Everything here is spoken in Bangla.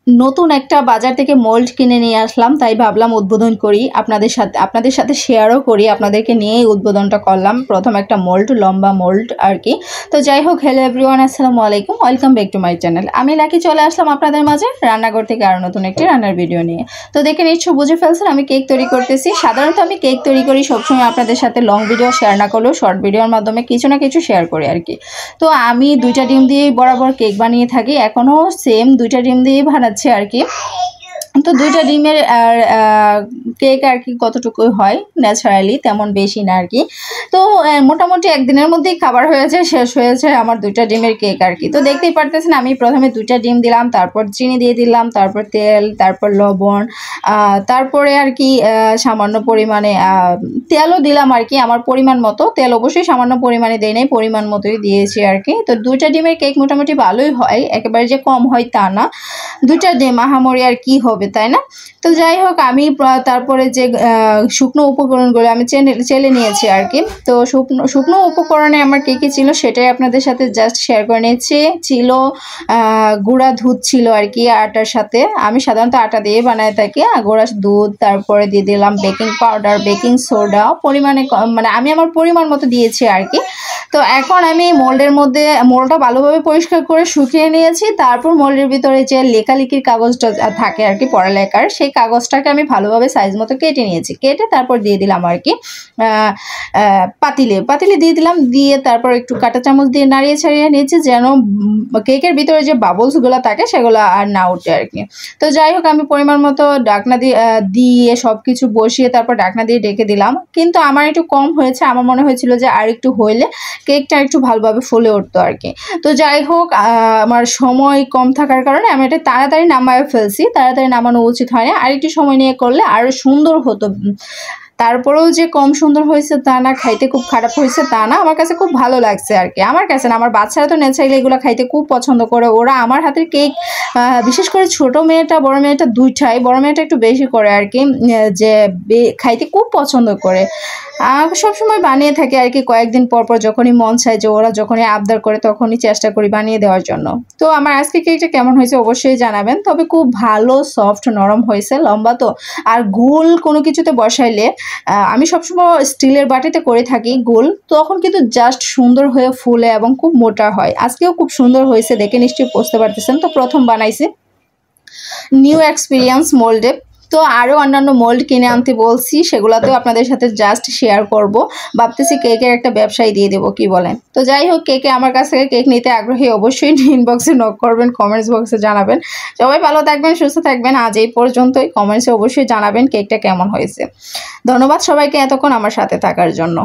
নতুন একটা বাজার থেকে মোল্ড কিনে নিয়ে আসলাম, তাই ভাবলাম উদ্বোধন করি আপনাদের সাথে শেয়ারও করি। আপনাদেরকে নিয়েই উদ্বোধনটা করলাম। প্রথম একটা মোল্ড, লম্বা মোল্ড আর কি। তো যাই হোক, হ্যালো এভরিওয়ান, আসসালামু আলাইকুম, welcome back to my channel. আমি লাকি চলে আসলাম আপনাদের মাঝে রান্নাঘর থেকে আরও নতুন একটি রান্নার ভিডিও নিয়ে। তো দেখে নিশ্চয় বুঝে ফেলছেন আমি কেক তৈরি করতেছি। সাধারণত আমি কেক তৈরি করি সবসময় আপনাদের সাথে লং ভিডিও শেয়ার না করলেও শর্ট ভিডিওর মাধ্যমে কিছু না কিছু শেয়ার করি আর কি। তো আমি 2টা ডিম দিয়েই বরাবর কেক বানিয়ে থাকি, এখনও সেম 2টা ডিম দিয়েই বানাচ্ছি আর কি। তো 2টা ডিমের আর কেক আর কি কতটুকু হয় ন্যাচারালি, তেমন বেশি না আর কি। তো মোটামুটি একদিনের মধ্যেই খাবার হয়েছে, শেষ হয়েছে আমার 2টা ডিমের কেক আর কি। তো দেখতেই পারতেছেন আমি প্রথমে 2টা ডিম দিলাম, তারপর চিনি দিয়ে দিলাম, তারপর তেল, তারপর লবণ, তারপরে আর কি সামান্য পরিমাণে তেলও দিলাম আর কি, আমার পরিমাণ মতো। তেল অবশ্যই সামান্য পরিমাণে দেই নাই, পরিমাণ মতোই দিয়েছি আর কি। তো 2টা ডিমের কেক মোটামুটি ভালোই হয়, একেবারে যে কম হয় তা না। 2টা ডিম আহামরি আর কি হবে, তাই না? তো যাই হোক, আমি তারপরে যে শুকনো উপকরণগুলো আমি চেলে নিয়েছি আর কি। তো শুকনো উপকরণে আমার কী কী ছিল সেটাই আপনাদের সাথে জাস্ট শেয়ার করে নিয়েছি। ছিল গুঁড়া দুধ ছিল আর কি আটার সাথে, আমি সাধারণত আটা দিয়ে বানায় থাকি। গুঁড়া দুধ, তারপরে দিয়ে দিলাম বেকিং পাউডার, বেকিং সোডা পরিমাণে, মানে আমি আমার পরিমাণ মতো দিয়েছি আর কি। তো এখন আমি মোল্ডটা ভালোভাবে পরিষ্কার করে শুকিয়ে নিয়েছি। তারপর মোল্ডের ভিতরে যে লেখালেখির কাগজটা থাকে আর কি, পড়ালেখার, সেই কাগজটাকে আমি ভালোভাবে সাইজ মতো কেটে নিয়েছি। কেটে তারপর দিয়ে দিলাম আর কি পাতিলে দিয়ে দিলাম। দিয়ে তারপর একটু কাঁটা চামচ দিয়ে নাড়িয়ে ছাড়িয়ে নিয়েছি, যেন কেকের ভিতরে যে বাবলসগুলো থাকে সেগুলো আর না উঠে আর কি। তো যাই হোক, আমি পরিমাণ মতো ঢাকনা দিয়ে সব কিছু বসিয়ে তারপর ঢাকনা দিয়ে ডেকে দিলাম। কিন্তু আমার একটু কম হয়েছে, আমার মনে হয়েছিল যে আর একটু হইলে কেকটা একটু ভালোভাবে ফুলে উঠতো আর কি। তো যাই হোক, আমার সময় কম থাকার কারণে আমি এটা তাড়াতাড়ি নামায় ফেলছি। তাড়াতাড়ি নামানো উচিত হয় না, আর একটু সময় নিয়ে করলে আরও সুন্দর হতো। তারপরেও যে কম সুন্দর হয়েছে তা না, খাইতে খুব খারাপ হয়েছে তা না, আমার কাছে খুব ভালো লাগছে আর কি। আমার কাছে না, আমার বাচ্চারা তো ন্যাচারালি এগুলো খাইতে খুব পছন্দ করে। ওরা আমার হাতের কেক, বিশেষ করে ছোটো মেয়েটা বড় মেয়েটা দুইটাই, বড় মেয়েটা একটু বেশি করে আর কি, যে খাইতে খুব পছন্দ করে। সবসময় বানিয়ে থাকে আর কি, কয়েকদিন পর পর যখনই মন চায়, যে ওরা যখনই আবদার করে তখনই চেষ্টা করি বানিয়ে দেওয়ার জন্য। তো আমার আজকে কেকটা কেমন হয়েছে অবশ্যই জানাবেন। তবে খুব ভালো সফট নরম হয়েছে, লম্বা তো। আর গোল কোনো কিছুতে বসাইলে, আমি সবসময় স্টিলের বাটিতে করে থাকি গোল, তখন কিন্তু জাস্ট সুন্দর হয়ে ফুলে এবং খুব মোটা হয়। আজকেও খুব সুন্দর হয়েছে, দেখে নিশ্চয়ই বুঝতে পারতেছেন। তো প্রথম বানাইছি, নিউ এক্সপিরিয়েন্স মোল্ডে। তো আরও অন্যান্য মোল্ড কিনে আনতে বলছি, সেগুলোতেও আপনাদের সাথে জাস্ট শেয়ার করব। ভাবতেছি কেকের একটা ব্যবসায় দিয়ে দেবো, কি বলেন? তো যাই হোক, আমার কাছ থেকে কেক নিতে আগ্রহী অবশ্যই ইনবক্সে নক করবেন, কমেন্টস বক্সে জানাবেন। সবাই ভালো থাকবেন, সুস্থ থাকবেন। আজ এই পর্যন্তই। কমেন্টসে অবশ্যই জানাবেন কেকটা কেমন হয়েছে। ধন্যবাদ সবাইকে এতক্ষণ আমার সাথে থাকার জন্য।